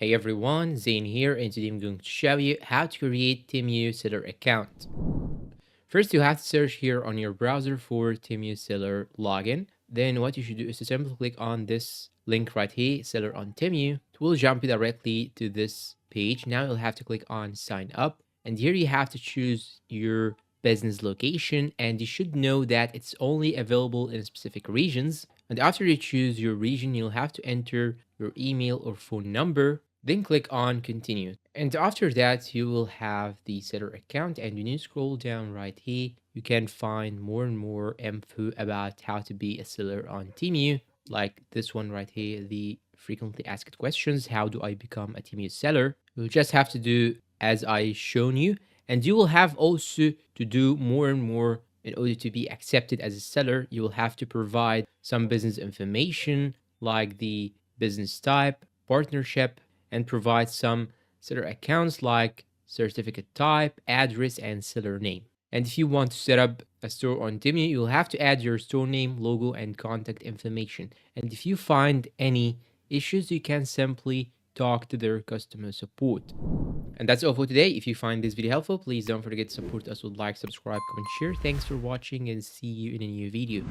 Hey everyone, Zain here, and today I'm going to show you how to create Temu seller account. First, you have to search here on your browser for Temu seller login. Then what you should do is to simply click on this link right here, seller on Temu. It will jump you directly to this page. Now you'll have to click on sign up, and here you have to choose your business location, and you should know that it's only available in specific regions. And after you choose your region, you'll have to enter your email or phone number, then click on continue. And after that, you will have the seller account, and when you scroll down right here, you can find more and more info about how to be a seller on Temu, like this one right here, the frequently asked questions. How do I become a Temu seller? You'll just have to do as I shown you, and you will have also to do more and more in order to be accepted as a seller. You will have to provide some business information like the business type, partnership, and provide some seller accounts like certificate type, address, and seller name. And if you want to set up a store on Temu, you'll have to add your store name, logo, and contact information. And if you find any issues, you can simply talk to their customer support. And that's all for today. If you find this video helpful, please don't forget to support us with like, subscribe, comment, share. Thanks for watching, and see you in a new video.